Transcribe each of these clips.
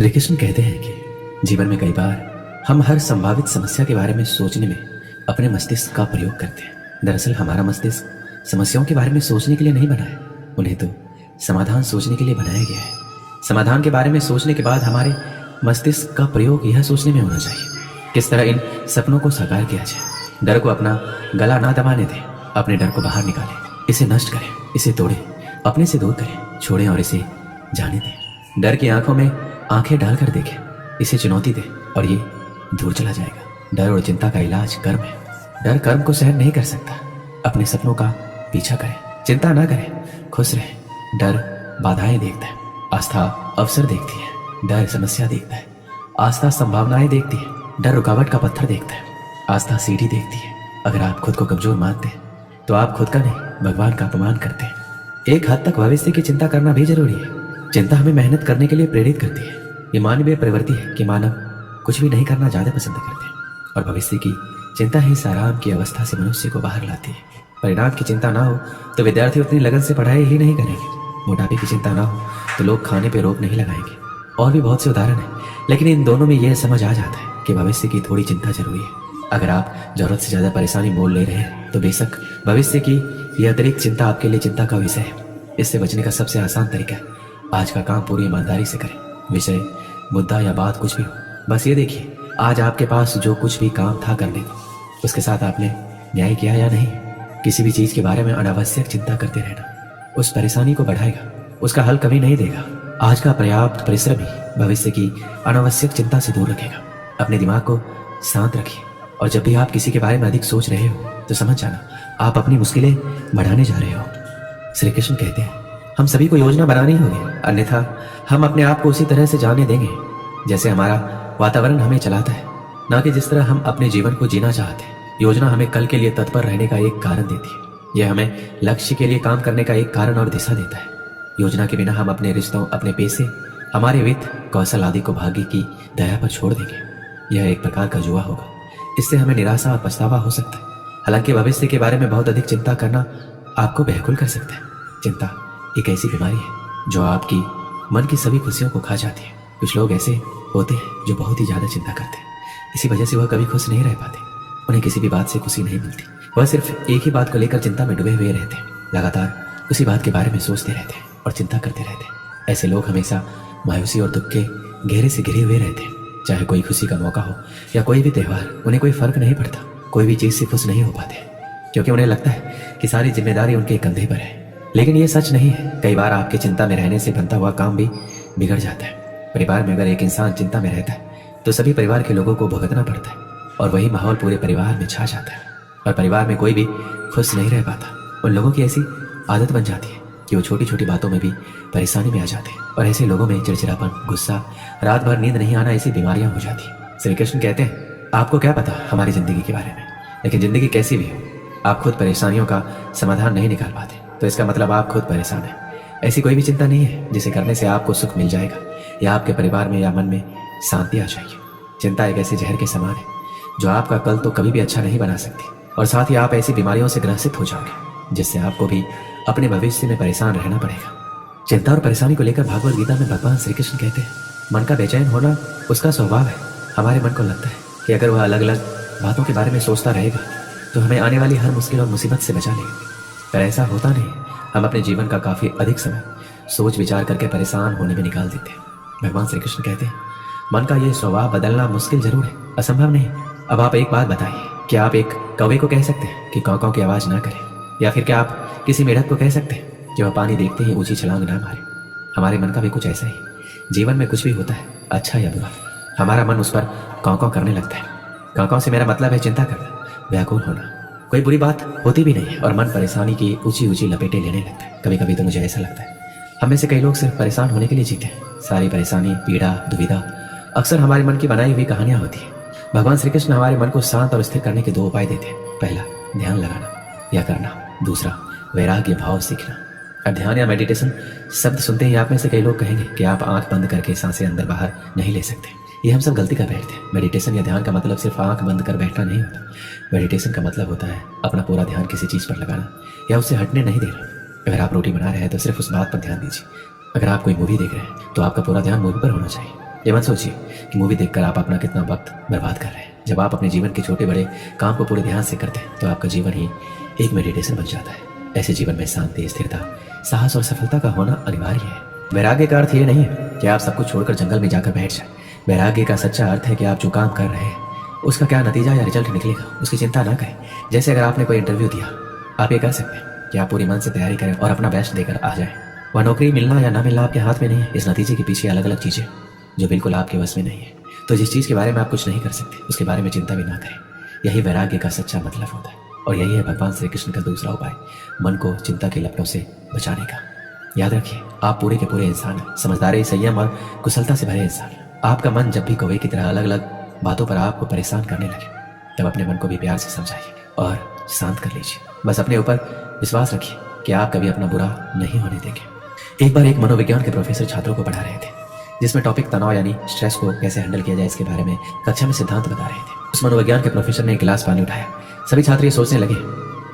श्री कृष्ण कहते हैं कि जीवन में कई बार हम हर संभावित समस्या के बारे में सोचने में अपने मस्तिष्क का प्रयोग करते हैं। दरअसल हमारा मस्तिष्क समस्याओं के बारे में सोचने के लिए नहीं बना है, उन्हें तो समाधान सोचने के लिए बनाया गया है। समाधान के बारे में सोचने के बाद हमारे मस्तिष्क का प्रयोग यह सोचने में होना चाहिए किस तरह इन सपनों को साकार किया जाए। डर को अपना गला ना दबाने दें, अपने डर को बाहर निकालें, इसे नष्ट करें, इसे तोड़ें, अपने से दूर करें, छोड़ें और इसे जाने दें। डर की आंखों में आंखें डालकर देखें, इसे चुनौती दें और ये दूर चला जाएगा। डर और चिंता का इलाज कर्म है। डर कर्म को सहन नहीं कर सकता। अपने सपनों का पीछा करें, चिंता ना करें, खुश रहें। डर बाधाएं देखता है, आस्था अवसर देखती है। डर समस्या देखता है, आस्था संभावनाएं देखती है। डर रुकावट का पत्थर देखता है, आस्था सीढ़ी देखती है। अगर आप खुद को कमजोर मानते हैं तो आप खुद का नहीं भगवान का अपमान करते हैं। एक हद तक भविष्य की चिंता करना भी जरूरी है। चिंता हमें मेहनत करने के लिए प्रेरित करती है। ये मानवीय प्रवृत्ति है कि मानव कुछ भी नहीं करना ज्यादा पसंद करते हैं और भविष्य की चिंता ही इस आराम की अवस्था से मनुष्य को बाहर लाती है। परिणाम की चिंता ना हो तो विद्यार्थी उतनी लगन से पढ़ाई ही नहीं करेंगे। मोटापे की चिंता ना हो तो लोग खाने पे रोक नहीं लगाएंगे। और भी बहुत से उदाहरण हैं, लेकिन इन दोनों में यह समझ आ जाता है कि भविष्य की थोड़ी चिंता जरूरी है। अगर आप जरूरत से ज्यादा परेशानी मोल ले रहे हैं तो बेशक भविष्य की यह अतिरिक्त चिंता आपके लिए चिंता का विषय है। इससे बचने का सबसे आसान तरीका है आज का काम पूरी ईमानदारी से करें। विषय मुद्दा या बात कुछ भी हो, बस ये देखिए आज आपके पास जो कुछ भी काम था करने को, उसके साथ आपने न्याय किया या नहीं। किसी भी चीज के बारे में अनावश्यक चिंता करते रहना उस परेशानी को बढ़ाएगा, उसका हल कभी नहीं देगा। आज का पर्याप्त परिश्रम ही भविष्य की अनावश्यक चिंता से दूर रखेगा। अपने दिमाग को शांत रखिए और जब भी आप किसी के बारे में अधिक सोच रहे हो तो समझ जाना आप अपनी मुश्किलें बढ़ाने जा रहे हो। श्री कृष्ण कहते हैं हम सभी को योजना बनानी होगी, अन्यथा हम अपने आप को उसी तरह से जाने देंगे जैसे हमारा वातावरण हमें चलाता है, ना कि जिस तरह हम अपने जीवन को जीना चाहते हैं। योजना हमें कल के लिए तत्पर रहने का एक कारण देती है। यह हमें लक्ष्य के लिए काम करने का एक कारण और दिशा देता है। योजना के बिना हम अपने रिश्तों, अपने पैसे, हमारे वित्त, कौशल आदि को भाग्य की दया पर छोड़ देंगे। यह एक प्रकार का जुआ होगा। इससे हमें निराशा और पछतावा हो सकता है। हालांकि भविष्य के बारे में बहुत अधिक चिंता करना आपको व्याकुल कर सकता है। चिंता एक ऐसी बीमारी है जो आपकी मन की सभी खुशियों को खा जाती है। कुछ लोग ऐसे होते हैं जो बहुत ही ज्यादा चिंता करते हैं, इसी वजह से वह कभी खुश नहीं रह पाते। उन्हें किसी भी बात से खुशी नहीं मिलती। वह सिर्फ एक ही बात को लेकर चिंता में डूबे हुए रहते हैं, लगातार उसी बात के बारे में सोचते रहते हैं और चिंता करते रहते हैं। ऐसे लोग हमेशा मायूसी और दुख के घेरे से घिरे हुए रहते हैं। चाहे कोई खुशी का मौका हो या कोई भी त्यौहार, उन्हें कोई फर्क नहीं पड़ता। कोई भी चीज से खुश नहीं हो पाते क्योंकि उन्हें लगता है कि सारी जिम्मेदारी उनके कंधे पर है। लेकिन ये सच नहीं है। कई बार आपके चिंता में रहने से बनता हुआ काम भी बिगड़ जाता है। परिवार में अगर एक इंसान चिंता में रहता है तो सभी परिवार के लोगों को भुगतना पड़ता है और वही माहौल पूरे परिवार में छा जाता है और परिवार में कोई भी खुश नहीं रह पाता। उन लोगों की ऐसी आदत बन जाती है कि वो छोटी छोटी बातों में भी परेशानी में आ जाते हैं और ऐसे लोगों में चिड़चिड़ापन, गुस्सा, रात भर नींद नहीं आना, ऐसी बीमारियां हो जाती हैं। श्री कृष्ण कहते हैं आपको क्या पता हमारी जिंदगी के बारे में, लेकिन जिंदगी कैसी भी हो, आप खुद परेशानियों का समाधान नहीं निकाल पाते तो इसका मतलब आप खुद परेशान हैं। ऐसी कोई भी चिंता नहीं है जिसे करने से आपको सुख मिल जाएगा या आपके परिवार में या मन में शांति आ जाएगी। चिंता एक ऐसे जहर के समान है जो आपका कल तो कभी भी अच्छा नहीं बना सकती और साथ ही आप ऐसी बीमारियों से ग्रसित हो जाओगे जिससे आपको भी अपने भविष्य में परेशान रहना पड़ेगा। चिंता और परेशानी को लेकर भागवत गीता में भगवान श्री कृष्ण कहते हैं मन का बेचैन होना उसका स्वभाव है। हमारे मन को लगता है कि अगर वह अलग अलग बातों के बारे में सोचता रहेगा तो हमें आने वाली हर मुश्किल और मुसीबत से बचा लेगा, पर ऐसा होता नहीं। हम अपने जीवन का काफी अधिक समय सोच विचार करके परेशान होने में निकाल देते हैं। भगवान श्री कृष्ण कहते हैं मन का ये स्वभाव बदलना मुश्किल जरूर है, असंभव नहीं। अब आप एक बात बताइए, क्या आप एक कौवे को कह सकते हैं कि काँव काँव की आवाज ना करे, या फिर क्या आप किसी मेढक को कह सकते हैं कि वह पानी देखते ही ऊंची छलांग ना मारे। हमारे मन का भी कुछ ऐसा ही। जीवन में कुछ भी होता है, अच्छा या बुरा, हमारा मन उस पर काँव काँव करने लगता है। काँव काँव से मेरा मतलब है चिंता करना, व्याकुल होना। कोई बुरी बात होती भी नहीं है और मन परेशानी की ऊंची ऊंची लपेटे लेने लगता है। कभी कभी तो मुझे ऐसा लगता है हम में से कई लोग सिर्फ परेशान होने के लिए जीते हैं। सारी परेशानी, पीड़ा, दुविधा अक्सर हमारे मन की बनाई हुई कहानियां होती है। भगवान श्री कृष्ण हमारे मन को शांत और स्थिर करने के 2 उपाय देते हैं। पहला, ध्यान लगाना या करना। दूसरा, वैराग्य भाव सीखना। अब ध्यान या मेडिटेशन शब्द सुनते ही आप में से कई लोग कहेंगे कि आप आंख बंद करके सांसें अंदर बाहर नहीं ले सकते। ये हम सब गलती कर बैठते हैं। मेडिटेशन या ध्यान का मतलब सिर्फ आंख बंद कर बैठना नहीं होता। मेडिटेशन का मतलब होता है अपना पूरा ध्यान किसी चीज पर लगाना या उससे हटने नहीं देना। अगर आप रोटी बना रहे हैं तो सिर्फ उस बात पर ध्यान दीजिए। अगर आप कोई मूवी देख रहे हैं तो आपका पूरा ध्यान मूवी पर होना चाहिए। ये मत सोचिए कि मूवी देखकर आप अपना कितना वक्त बर्बाद कर रहे हैं। जब आप अपने जीवन के छोटे बड़े काम को पूरे ध्यान से करते हैं तो आपका जीवन ही एक मेडिटेशन बन जाता है। ऐसे जीवन में शांति, स्थिरता, साहस और सफलता का होना अनिवार्य है। वैराग्य का अर्थ ये नहीं है कि आप सब कुछ छोड़कर जंगल में जाकर बैठ जाए। वैराग्य का सच्चा अर्थ है कि आप जो काम कर रहे हैं उसका क्या नतीजा या रिजल्ट निकलेगा उसकी चिंता ना करें। जैसे अगर आपने कोई इंटरव्यू दिया, आप ये कर सकते हैं कि आप पूरी मन से तैयारी करें और अपना बेस्ट देकर आ जाएं। वह नौकरी मिलना या ना मिलना आपके हाथ में नहीं है। इस नतीजे के पीछे अलग अलग चीज़ें जो बिल्कुल आपके वश में नहीं है। तो जिस चीज़ के बारे में आप कुछ नहीं कर सकते उसके बारे में चिंता भी ना करें। यही वैराग्य का सच्चा मतलब होता है और यही है भगवान श्री कृष्ण का दूसरा उपाय, मन को चिंता के लपटों से बचाने का। याद रखिए, आप पूरे के पूरे इंसान हैं, समझदारी, संयम और कुशलता से भरे इंसान। आपका मन जब भी कौवे की तरह अलग अलग बातों पर आपको परेशान करने लगे तब अपने मन को भी प्यार से समझाइए और शांत कर लीजिए। बस अपने ऊपर विश्वास रखिए कि आप कभी अपना बुरा नहीं होने देंगे। एक बार एक मनोविज्ञान के प्रोफेसर छात्रों को पढ़ा रहे थे जिसमें टॉपिक तनाव यानी स्ट्रेस को कैसे हैंडल किया जाए इसके बारे में कक्षा में सिद्धांत बता रहे थे। उस मनोविज्ञान के प्रोफेसर ने एक गिलास पानी उठाया। सभी छात्र ये सोचने लगे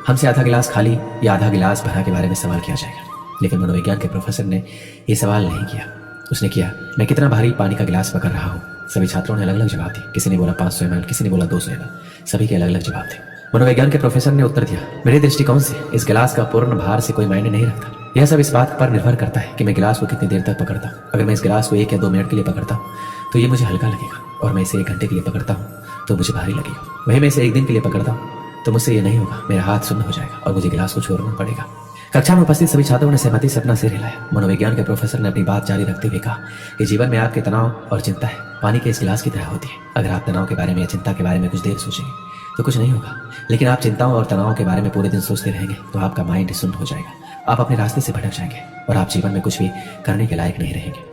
हमसे आधा गिलास खाली या आधा गिलास भरा के बारे में सवाल किया जाएगा, लेकिन मनोविज्ञान के प्रोफेसर ने यह सवाल नहीं किया। उसने किया, मैं कितना भारी पानी का गिलास पकड़ रहा हूँ। सभी छात्रों ने अलग अलग जवाब दिए। किसी ने बोला 500 ml, किसी ने बोला 200 ml। सभी के अलग अलग जवाब थे। मनोविज्ञान के प्रोफेसर ने उत्तर दिया, मेरे दृष्टिकोण से इस गिलास का पूर्ण भार से कोई मायने नहीं रखता। यह सब इस बात पर निर्भर करता है कि मैं गिलास को कितनी देर तक पकड़ता हूँ। अगर मैं इस गिलास को 1 या 2 मिनट के लिए पकड़ता हूँ तो ये मुझे हल्का लगेगा, और मैं इसे 1 घंटे के लिए पकड़ता हूँ तो मुझे भारी लगेगा। वही मैं इसे 1 दिन के लिए पकड़ता हूँ तो मुझसे ये नहीं होगा, मेरा हाथ सुन्न हो जाएगा और मुझे गिलास को छोड़ना पड़ेगा। कक्षा में उपस्थित सभी छात्रों ने सहमति से अपना सिर हिलाया। मनोविज्ञान के प्रोफेसर ने अपनी बात जारी रखते हुए कहा कि जीवन में आपके तनाव और चिंता है पानी के इस गिलास की तरह होती है। अगर आप तनाव के बारे में या चिंता के बारे में कुछ देर सोचेंगे तो कुछ नहीं होगा, लेकिन आप चिंताओं और तनाव के बारे में पूरे दिन सोचते रहेंगे तो आपका माइंड सुन्न हो जाएगा, आप अपने रास्ते से भटक जाएंगे और आप जीवन में कुछ भी करने के लायक नहीं रहेंगे।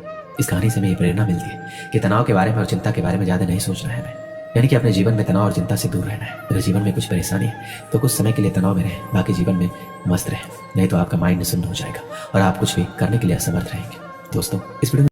इस कहानी से हमें ये प्रेरणा मिलती है कि तनाव के बारे में और चिंता के बारे में ज़्यादा नहीं सोचना है हमें, यानी कि अपने जीवन में तनाव और चिंता से दूर रहना है। अगर जीवन में कुछ परेशानी है तो कुछ समय के लिए तनाव में रहें, बाकी जीवन में मस्त रहें, नहीं तो आपका माइंड सुन्न हो जाएगा और आप कुछ भी करने के लिए असमर्थ रहेंगे। दोस्तों, इस वीडियो